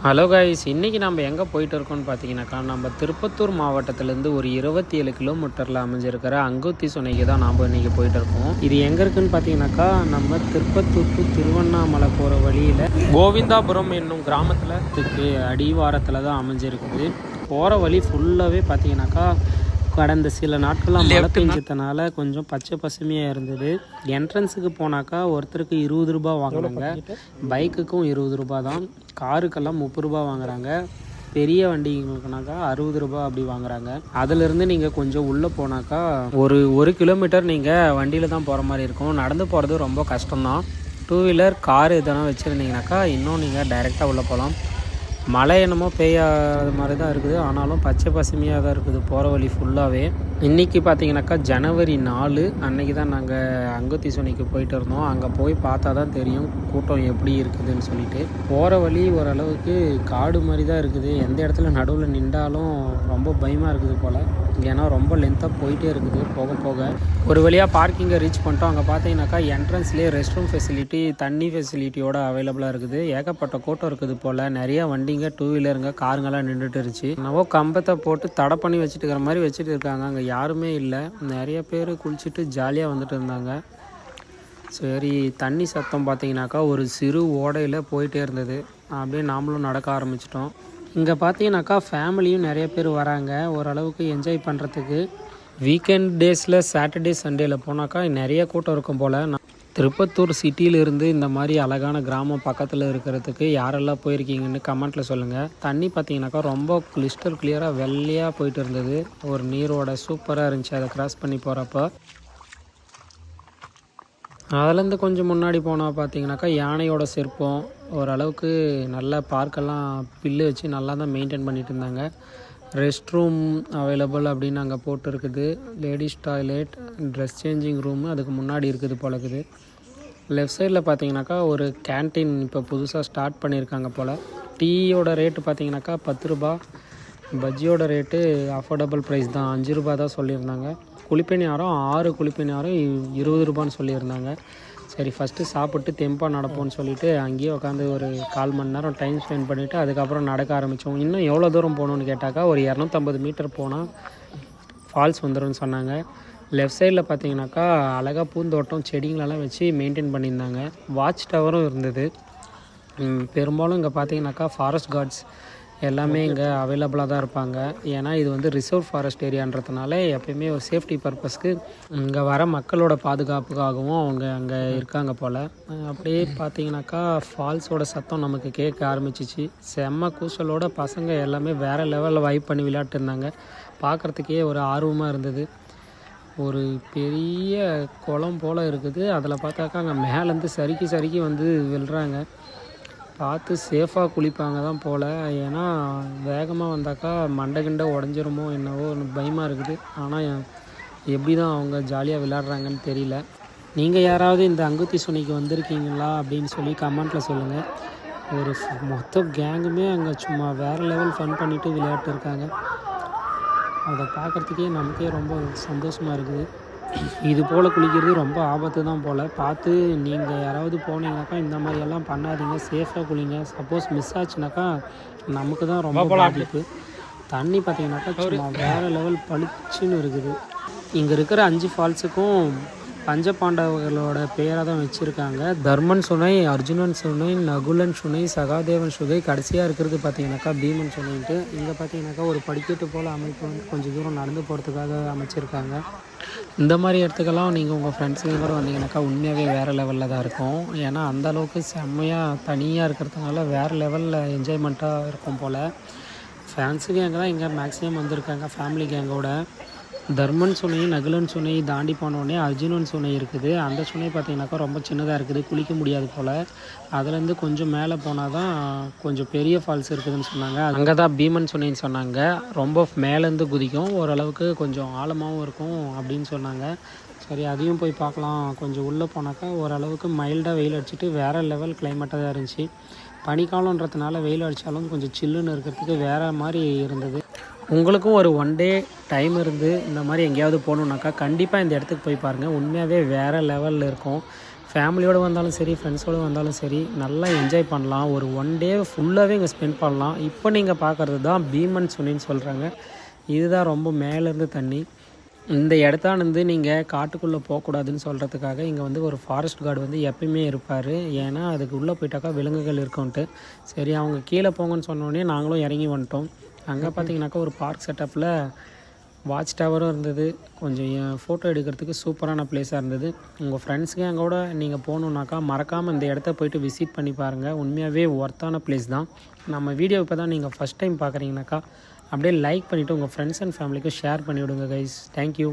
Hello guys, இன்றைக்கி நம்ம எங்கே போயிட்டு இருக்கோம்னு பார்த்தீங்கன்னாக்கா, நம்ம திருப்பத்தூர் மாவட்டத்திலேருந்து ஒரு 27 கிலோமீட்டரில் அமைஞ்சிருக்கிற அங்குத்தி சுனைக்கு தான் நாம் இன்றைக்கி போயிட்டு இருக்கோம். இது எங்கே இருக்குதுன்னு பார்த்தீங்கன்னாக்கா, நம்ம திருப்பத்தூர் டு திருவண்ணாமலை போகிற வழியில் கோவிந்தாபுரம் என்னும் கிராமத்தில் அடிவாரத்தில் தான் அமைஞ்சிருக்குது. போகிற வழி ஃபுல்லாகவே பார்த்தீங்கன்னாக்கா கடந்த சில நாட்களாக மழை பெஞ்சதுனால கொஞ்சம் பச்சை பசுமையாக இருந்தது. என்ட்ரன்ஸுக்கு போனாக்கா ஒருத்தருக்கு 20 ரூபா வாங்கினாங்க, பைக்குக்கும் 20 ரூபா தான், காருக்கெல்லாம் 30 ரூபா வாங்குறாங்க, பெரிய வண்டிங்களுக்குனாக்கா 60 ரூபா அப்படி வாங்குறாங்க. அதிலிருந்து நீங்கள் கொஞ்சம் உள்ளே போனாக்கா ஒரு கிலோமீட்டர் நீங்கள் வண்டியில் தான் போகிற மாதிரி இருக்கும். நடந்து போகிறது ரொம்ப கஷ்டம்தான். 2 வீலர் கார் எதனா வச்சுருந்தீங்கனாக்கா இன்னும் நீங்கள் டைரெக்டாக உள்ளே போகலாம். மழை என்னமோ பெய்யாத மாதிரி தான் இருக்குது, ஆனாலும் பச்சை பசுமையாக தான் இருக்குது போகிற வழி ஃபுல்லாகவே. இன்றைக்கி பார்த்தீங்கன்னாக்கா ஜனவரி 4 அன்றைக்கி தான் நாங்கள் அங்குத்தி சுனைக்கு போயிட்டு இருந்தோம். அங்கே போய் பார்த்தா தான் தெரியும் கூட்டம் எப்படி இருக்குதுன்னு சொல்லிட்டு. போகிற வழி ஓரளவுக்கு காடு மாதிரி தான் இருக்குது. எந்த இடத்துல நடுவில் நின்றாலும் ரொம்ப பயமாக இருக்குது போல், ஏன்னா ரொம்ப லென்த்தாக போயிட்டே இருக்குது. போக போக ஒரு வழியாக பார்க்கிங்கை ரீச் பண்ணிட்டோம். அங்கே பார்த்தீங்கன்னாக்கா என்ட்ரன்ஸ்லேயே ரெஸ்ட் ரூம் ஃபெசிலிட்டி, தண்ணி ஃபெசிலிட்டியோட அவைலபிளாக இருக்குது. ஏகப்பட்ட கூட்டம் இருக்குது போல். நிறையா வண்டிங்க, 2 வீலருங்க, காருங்கெல்லாம் நின்றுட்டு இருந்துச்சு. என்னவோ கம்பத்தை போட்டு தடை பண்ணி வச்சுட்டு இருக்கிற மாதிரி வச்சுட்டு இருக்காங்க. அங்கே யாருமே இல்லை. நிறைய பேர் குளிச்சுட்டு ஜாலியாக வந்துட்டு இருந்தாங்க. சரி, தண்ணி சத்தம் பார்த்தீங்கன்னாக்கா ஒரு சிறு ஓடையில் போயிட்டே இருந்தது. அப்படியே நாமளும் நடக்க ஆரம்பிச்சிட்டோம். இங்கே பார்த்தீங்கன்னாக்கா ஃபேமிலியும் நிறைய பேர் வராங்க ஓரளவுக்கு என்ஜாய் பண்ணுறதுக்கு. வீக்கெண்ட் டேஸில் சாட்டர்டே சண்டேயில் போனாக்கா நிறைய கூட்டம் இருக்கும் போல். திருப்பத்தூர் சிட்டியிலிருந்து இந்த மாதிரி அழகான கிராமம் பக்கத்தில் இருக்கிறதுக்கு யாரெல்லாம் போயிருக்கீங்கன்னு கமெண்ட்டில் சொல்லுங்கள். தண்ணி பார்த்தீங்கன்னாக்கா ரொம்ப கிறிஸ்டல் கிளியராக வெள்ளையாக போயிட்டு இருந்தது. ஒரு நீரோட சூப்பராக இருந்துச்சு அதை கிராஸ் பண்ணி போகிறப்போ. அதுலேருந்து கொஞ்சம் முன்னாடி போனால் பார்த்தீங்கன்னாக்கா யானையோட சிற்பம், ஓரளவுக்கு நல்ல பார்க்கெல்லாம் பில்லு வச்சு நல்லா தான் மெயின்டைன் பண்ணிட்டு இருந்தாங்க. ரெஸ்ட் ரூம் அவைலபிள் அப்படின்னு அங்கே போட்டு இருக்குது. Ladies toilet, dress changing room அதுக்கு முன்னாடி இருக்குது போல இருக்குது. லெஃப்ட் சைடில் பார்த்தீங்கன்னாக்கா ஒரு கேன்டீன் இப்போ புதுசாக ஸ்டார்ட் பண்ணியிருக்காங்க போல். டீயோட ரேட்டு பார்த்தீங்கன்னாக்கா 10 ரூபா, பஜ்ஜியோட ரேட்டு அஃபோர்டபுள் ப்ரைஸ் தான், 5 ரூபா தான் சொல்லியிருந்தாங்க. குளிப்பணியாரம் 6 குளிப்பணியாரம் 20 ரூபான்னு சொல்லியிருந்தாங்க. சரி, ஃபஸ்ட்டு சாப்பிட்டு தெம்பாக நடப்போம்னு சொல்லிவிட்டு அங்கேயே உட்காந்து ஒரு 1/4 மணி நேரம் டைம் ஸ்பெண்ட் பண்ணிவிட்டு அதுக்கப்புறம் நடக்க ஆரம்பித்தோம். இன்னும் எவ்வளோ தூரம் போகணுன்னு கேட்டாக்கா ஒரு 250 மீட்டர் போனால் ஃபால்ஸ் வந்துடும்னு சொன்னாங்க. லெஃப்ட் சைடில் பார்த்தீங்கன்னாக்கா அழகாக பூந்தோட்டம், செடிங்களெல்லாம் வச்சு மெயின்டைன் பண்ணியிருந்தாங்க. வாட்ச் டவரும் இருந்தது. பெரும்பாலும் இங்கே பார்த்தீங்கன்னாக்கா ஃபாரஸ்ட் கார்ட்ஸ் எல்லாமே இங்கே அவைலபிளாக தான் இருப்பாங்க. ஏன்னா இது வந்து ரிசர்வ் ஃபாரஸ்ட் ஏரியான்றதுனால எப்பயுமே ஒரு சேஃப்டி பர்பஸ்க்கு இங்கே வர மக்களோட பாதுகாப்புக்காகவும் அவங்க அங்கே இருக்காங்க போல். அப்படியே பார்த்தீங்கன்னாக்கா ஃபால்ஸோட சத்தம் நமக்கு கேட்க ஆரம்பிச்சிச்சு. செம்ம கூசலோட பசங்க எல்லாமே வேறு லெவலில் வைப் பண்ணி விளையாட்டு இருந்தாங்க. பார்க்குறதுக்கே ஒரு ஆர்வமாக இருந்தது. ஒரு பெரிய குளம் போல் இருக்குது. அதில் பார்த்தாக்கா அங்கே மேலேருந்து சறுக்கி வந்து விழுறாங்க. பார்த்து சேஃபாக குளிப்பாங்க தான் போல். ஏன்னா வேகமாக வந்தாக்கா மண்டை கிண்டை உடஞ்சிருமோ என்னவோ பயமாக இருக்குது. ஆனால் எப்படி தான் அவங்க ஜாலியாக விளையாடுறாங்கன்னு தெரியல. நீங்கள் யாராவது இந்த அங்குத்தி சுனைக்கு வந்திருக்கீங்களா அப்படின்னு சொல்லி கமெண்ட்டில் சொல்லுங்கள். ஒரு மொத்த கேங்குமே அங்கே சும்மா வேறு லெவல் ஃபன் பண்ணிவிட்டு விளையாட்டு இருக்காங்க. அதை பார்க்குறதுக்கே நமக்கே ரொம்ப சந்தோஷமாக இருக்குது. இது போல் குளிக்கிறது ரொம்ப ஆபத்து தான் போல். பார்த்து நீங்கள் யாராவது போனீங்கனாக்கா இந்த மாதிரியெல்லாம் பண்ணாதீங்க, சேஃபாக குளிங்க. சப்போஸ் மிஸ் ஆச்சுனாக்கா நமக்கு தான் ரொம்ப பாதிப்பு. தண்ணி பார்த்தீங்கன்னாக்கா சும்மா வேறு லெவல் பளிச்சுன்னு இருக்குது. இங்கே இருக்கிற 5 ஃபால்ஸுக்கும் பஞ்சபாண்டவர்களோட பெயராக தான் வச்சுருக்காங்க. தர்மன் சுனை, அர்ஜுனன் சுனை, நகுலன் சுனை, சகாதேவன் சுனை, கடைசியாக இருக்கிறது பார்த்தீங்கன்னாக்கா பீமன் சுனைன்ட்டு. இங்கே பார்த்தீங்கன்னாக்கா ஒரு படிக்கட்டு போல் அமைப்பு வந்து கொஞ்சம் தூரம் நடந்து போகிறதுக்காக அமைச்சிருக்காங்க. இந்த மாதிரி இடத்துக்கெல்லாம் நீங்கள் உங்கள் ஃப்ரெண்ட்ஸுங்க கூட வந்தீங்கன்னாக்கா உண்மையாகவே வேறு லெவலில் தான் இருக்கும். ஏன்னா அந்தளவுக்கு செம்மையாக தனியாக இருக்கிறதுனால வேறு லெவலில் என்ஜாய்மெண்ட்டாக இருக்கும் போல். ஃபேன்ஸு கேங்கு தான் இங்கே மேக்ஸிமம் வந்திருக்காங்க ஃபேமிலி கேங்கோட. தர்மன் சுனை, நகுலன் சுனை தாண்டி போனோடனே அர்ஜுனன் சுனை இருக்குது. அந்த சுனை பார்த்திங்கனாக்கா ரொம்ப சின்னதாக இருக்குது, குளிக்க முடியாது போல். அதுலேருந்து கொஞ்சம் மேலே போனால் தான் கொஞ்சம் பெரிய ஃபால்ஸ் இருக்குதுன்னு சொன்னாங்க. அங்கே தான் பீமன் சுனைன்னு சொன்னாங்க. ரொம்ப மேலேருந்து குதிக்கும், ஓரளவுக்கு கொஞ்சம் ஆழமாகவும் இருக்கும் அப்படின்னு சொன்னாங்க. சரி, அதையும் போய் பார்க்கலாம். கொஞ்சம் உள்ளே போனாக்கா ஓரளவுக்கு மைல்டாக வெயில் அடிச்சுட்டு வேறு லெவல் கிளைமேட்டாக தான் இருந்துச்சு. பனிக்காலன்றதுனால வெயில் அடித்தாலும் கொஞ்சம் சில்லுன்னு இருக்கிறதுக்கு வேறு மாதிரி இருந்தது. உங்களுக்கும் ஒரு 1 டே டைம் இருந்து இந்த மாதிரி எங்கேயாவது போகணுன்னாக்கா கண்டிப்பாக இந்த இடத்துக்கு போய் பாருங்கள். உண்மையாகவே வேறு லெவலில் இருக்கும். ஃபேமிலியோடு வந்தாலும் சரி, ஃப்ரெண்ட்ஸோடு வந்தாலும் சரி, நல்லா என்ஜாய் பண்ணலாம். ஒரு 1 டே ஃபுல்லாகவே இங்கே ஸ்பெண்ட் பண்ணலாம். இப்போ நீங்கள் பார்க்குறது தான் பீமன் சுனின்னு சொல்கிறாங்க. இதுதான் ரொம்ப மேலேருந்து தண்ணி. இந்த இடத்தானது நீங்கள் காட்டுக்குள்ளே போகக்கூடாதுன்னு சொல்கிறதுக்காக இங்கே வந்து ஒரு ஃபாரஸ்ட் கார்டு வந்து எப்பயுமே இருப்பார். ஏன்னா அதுக்கு உள்ளே போயிட்டாக்கா விலங்குகள் இருக்கும்ன்ட்டு. சரி அவங்க கீழே போங்கன்னு சொன்னோடனே நாங்களும் இறங்கி வந்துட்டோம். அங்கே பார்த்தீங்கன்னாக்கா ஒரு பார்க் செட்டப்பில் வாட்ச் டவரும் இருந்தது. கொஞ்சம் ஃபோட்டோ எடுக்கிறதுக்கு சூப்பரான ப்ளேஸாக இருந்தது. உங்கள் ஃப்ரெண்ட்ஸுக்கு எங்கள் கூட நீங்கள் போகணுன்னாக்கா மறக்காமல் இந்த இடத்த போய்ட்டு விசிட் பண்ணி பாருங்கள். உண்மையாகவே ஒர்த்தான ப்ளேஸ் தான். நம்ம வீடியோ இப்போ தான் நீங்கள் ஃபஸ்ட் டைம் பார்க்குறீங்கனாக்கா அப்படியே லைக் பண்ணிவிட்டு உங்கள் ஃப்ரெண்ட்ஸ் அண்ட் ஃபேமிலிக்கு ஷேர் பண்ணிவிடுங்க கைஸ். தேங்க்யூ.